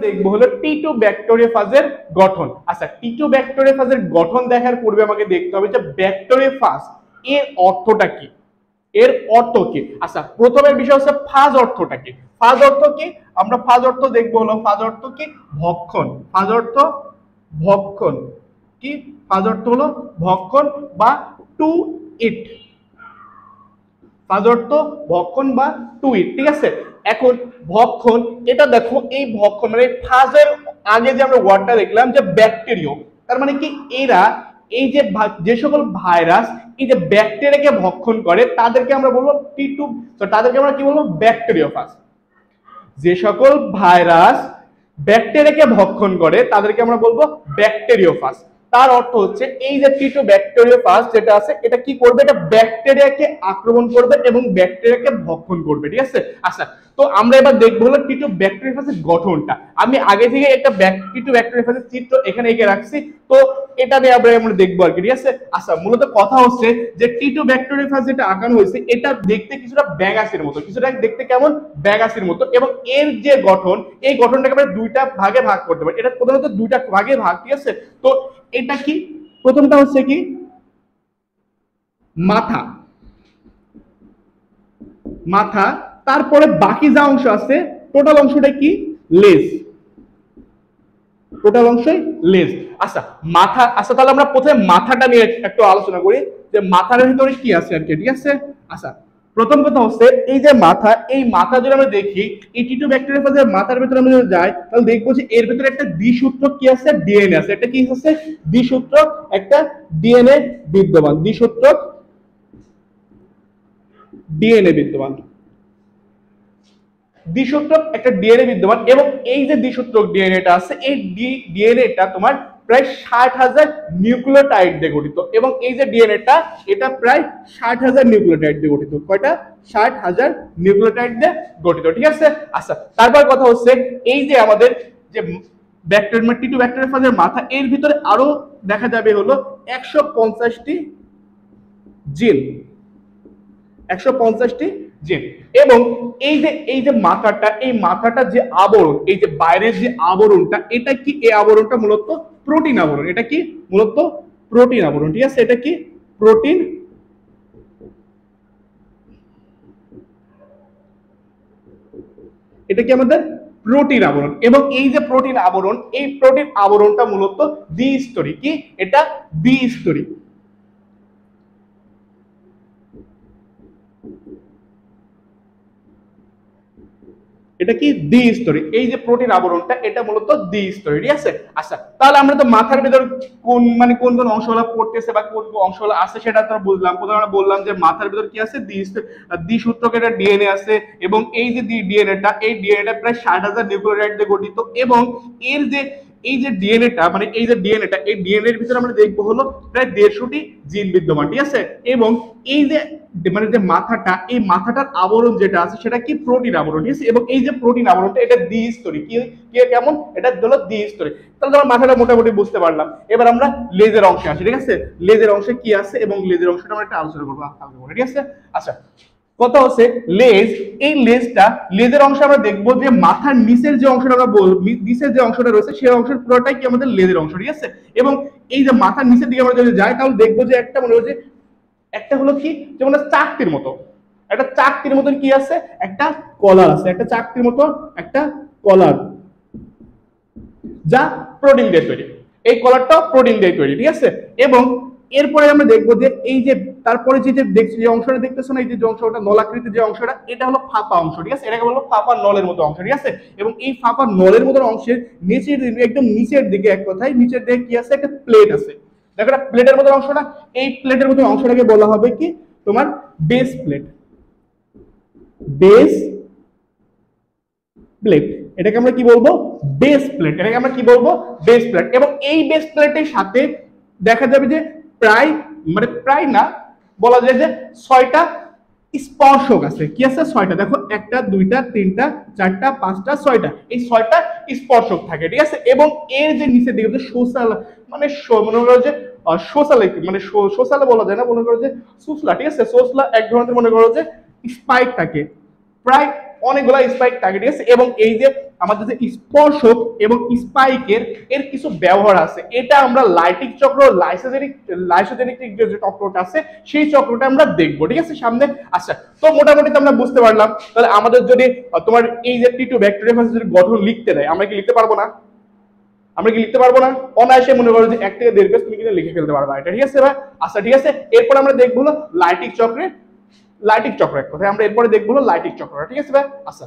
দেখবো হলো টি2 ব্যাকটেরিওফাজের গঠন। আচ্ছা, টি2 ব্যাকটেরিওফাজের গঠন দেখার পূর্বে আমাকে দেখতে হবে যে ব্যাকটেরিওফাজ এর অর্থটা কি, এর অর্থ কি। আচ্ছা, প্রথমের বিষয় হচ্ছে ফাজ অর্থটা কি। ফাজ অর্থ কি, আমরা ফাজ অর্থ দেখবো হলো, ফাজ অর্থ কি ভক্ষণ, ফাজ অর্থ ভক্ষণ কি, ফাজ অর্থ হলো ভক্ষণ বা টু ইট, ফাজ অর্থ ভক্ষণ বা টু ইট, ঠিক আছে। এখন ভক্ষণ, এটা দেখো এই ভক্ষণ মানে ফাজের আগে যে আমরা ওয়ার্ডটা দেখলাম যে ব্যাকটেরিয়া, তার মানে কি এরা এই যে সকল ভাইরাস এই যে ব্যাকটেরিয়াকে ভক্ষণ করে তাদেরকে আমরা বলবো টি2, তো তাদেরকে আমরা কি বলবো ব্যাকটেরিওফাজ। যে সকল ভাইরাস ব্যাকটেরিয়াকে ভক্ষণ করে তাদেরকে আমরা বলবো ব্যাকটেরিওফাজ। তার অর্থ হচ্ছে এই যে টি2 ব্যাকটেরিওফাজ যেটা আছে এটা কি করবে, এটা ব্যাকটেরিয়াকে আক্রমণ করবে এবং ব্যাকটেরিয়াকে ভক্ষণ করবে, ঠিক আছে। আচ্ছা, তো আমরা এবার দেখবো হলো টি2 ব্যাকটেরিওফাজের গঠনটা। আমি আগে থেকে একটা টি2 ব্যাকটেরিওফাজের চিত্র এখানে এঁকে রাখছি, তো এটা নিয়ে আমরা দেখবো আর কি, ঠিক আছে। আচ্ছা, মূলত কথা হচ্ছে যে টি2 ব্যাকটেরিওফাজ যেটা আঁকানো হয়েছে এটা দেখতে কিছুটা ব্যাগাসির মতো, কিছুটা দেখতে কেমন ব্যাগাসির মতো, এবং এর যে গঠন এই গঠনটাকে আমরা দুইটা ভাগে ভাগ করতে পারি। এটা প্রধানত দুইটা ভাগে ভাগ, ঠিক আছে। তো এটা কি, প্রথমটা হচ্ছে কি মাথা, মাথা, তারপরে বাকি যা অংশ আছে টোটাল অংশটা কি লেজ, টোটাল অংশই লেজ। আচ্ছা মাথা, আচ্ছা তাহলে আমরা প্রথমে মাথাটা নিয়ে একটু আলোচনা করি যে মাথার ভিতরে কি আছে আর কি, ঠিক আছে। আচ্ছা, প্রথম কথা হচ্ছে এই যে মাথা, এই মাথা যদি আমরা দেখি এই টি2 ব্যাকটেরিয়াফাজের মাথার ভিতরে আমরা যদি যাই তাহলে দেখবো যে এর ভিতরে একটা দ্বিসূত্রক কি আছে, ডিএনএ আছে। এটা কি আছে, দ্বিসূত্রক একটা ডিএনএ বিদ্যমান, দ্বিসূত্রক ডিএনএ বিদ্যমান, দ্বিসূত্রক একটা ডিএনএ বিদ্যমান। এবং এই যে দ্বিসূত্রক ডিএনএটা আছে এই ডিএনএটা তোমার প্রায় 60,000 নিউক্লিওটাইড দিয়ে গঠিত, এবং এই যে ডিএনএটা এটা প্রায় 60,000 নিউক্লিওটাইড দিয়ে গঠিত। কয়টা, 60,000 নিউক্লিওটাইড দিয়ে গঠিত, ঠিক আছে। আচ্ছা, তারপর কথা হচ্ছে এই যে আমাদের যে ব্যাকটেরিয়া টি2 ব্যাকটেরিয়াফাজের মাথা, এর ভিতরে আরো দেখা যাবে হলো 150টি জিন, 150টি জিন। এবং এই যে মাথাটা, এই মাথাটা যে আবরণ, এই যে বাইরের যে আবরণটা, এটা কি, এই আবরণটা মূলত প্রোটিন আবরণ, এটা কি মূলত প্রোটিন আবরণ, ঠিক আছে। এটা কি প্রোটিন, এটা কি আমাদের প্রোটিন আবরণ। এবং এই যে প্রোটিন আবরণ, এই প্রোটিন আবরণটা মূলত দ্বিস্তরী, কি এটা দ্বিস্তরী, এটা কি দ্বিস্তরী। এই যে প্রোটিন আবরণটা এটা মূলত দ্বিস্তরী, ঠিক আছে। আচ্ছা, তাহলে আমরা তো মাথার ভিতর কোন মানে কোন কোন অংশগুলো পড়তেছে বা কোন কোন অংশগুলো আছে সেটা তো বুঝলাম। প্রথমে আমরা বললাম যে মাথার ভিতর কি আছে, দ্বিসূত্রক একটা ডিএনএ আছে, এবং এই যে ডিএনএটা, এই ডিএনএটা প্রায় 60,000 নিউক্লিওটাইড দিয়ে গঠিত, এবং এর যে এই যে ডিএনএটা মানে এই যে ডিএনএটা, এই ডিএনএ এর ভিতরে আমরা দেখবো হলো প্রায় 150টি জিন বিদ্যমান, ঠিক আছে। এবং এই যে মানে যে মাথাটা, এই মাথাটার আবরণ যেটা আছে সেটা কি প্রোটিন আবরণ, ঠিক আছে। এবং এই যে প্রোটিন আবরণটা এটা দ্বিস্তরী, কি কেমন, এটা হলো দ্বিস্তরী। তাহলে আমরা মাথাটা মোটামুটি বুঝতে পারলাম। এবার আমরা লেজের অংশে আসি, ঠিক আছে। লেজের অংশে কি আছে এবং লেজের অংশটা আমরা একটা আলোচনা করবো, ঠিক আছে। আচ্ছা, কথা হচ্ছে লেজ, এই লেজটা, লেজের অংশে আমরা দেখবো যে মাথার নিচের যে অংশটা আমরা বলবো, নিচের যে অংশটা রয়েছে সেই অংশের পুরোটাই কি আমাদের লেজের অংশ, ঠিক আছে। এবং এই যে মাথার নিচের দিকে আমরা যদি যাই তাহলে দেখবো যে একটা মনে হচ্ছে, একটা হলো কি যেমন চাকতির মতো, একটা চাকতির মতন কি আছে, একটা কলার আছে, একটা চাকতির মতো একটা কলার, যা প্রোটিন দিয়ে তৈরি। এই কলারটা প্রোটিন দিয়ে তৈরি, ঠিক আছে। এবং এরপরে আমরা দেখবো যে এই যে তারপরে যে দেখছি যে অংশটা দেখতেছো না, এই যে অংশটা নলাকৃতির যে অংশটা, এটা হলো ফাঁপা অংশ, ঠিক আছে। এটাকে বললো ফাঁপা নলের মতো অংশ, ঠিক আছে। এবং এই ফাঁপা নলের মতো অংশের নিচের একদম নিচের দিকে, এক কথায় নিচের দিকে কি আছে, একটা প্লেট আছে। দেখো এটা প্লেটের মতো অংশটা, এই প্লেটের মতো অংশটাকে বলা হবে কি তোমার বেস প্লেট, বেস প্লেট। এটাকে আমরা কি বলবো, বেস প্লেট, এটাকে আমরা কি বলবো বেস প্লেট। এবং এই বেস প্লেটের সাথে দেখা যাবে যে প্রায় মানে প্রায় না, বলা যায় যে 6টা স্পর্শক আছে। কি আছে, 6টা। দেখো 1টা 2টা 3টা 4টা 5টা 6টা, এই 6টা স্পর্শক থাকে, ঠিক আছে। এবং এর যে নিচের দিকে যে সোশ্যাল মানে মনে করো যে সোশ্যাল মানে সোশ্যাল বলা যায় না, মনে করো যে সুসলা, ঠিক আছে। সোসলা এক ধরনের মনে করো যে স্পাইক থাকে, প্রায় অনেকগুলো স্পাইক থাকে, ঠিক আছে। এবং এই যে আমাদের যে স্পর্শক এবং স্পাইকের এর কিছু ব্যবহার আছে, এটা আমরা লাইটিক চক্র, লাইসোজেনিক যে চক্রটা আছে সেই চক্রটা আমরা দেখবো, ঠিক আছে সামনে। আচ্ছা, তো মোটামুটি তো আমরা বুঝতে পারলাম। তাহলে আমাদের যদি তোমার এই যে টি টু ব্যাকটেরিয়া যদি গঠন লিখতে দেয়, আমরা কি লিখতে পারবো না? আমরা কি লিখতে পারবো না? অনায়াসে মনে করো যে 1 থেকে 1.5 পেজ তুমি কিন্তু লিখে ফেলতে পারবা এটা, ঠিক আছে ভাই। আচ্ছা ঠিক আছে, এরপর আমরা দেখবো লাইটিক চক্র এক কথায় আমরা এরপরে দেখবো লাইটিক চক্র, ঠিক আছে ভাই। আচ্ছা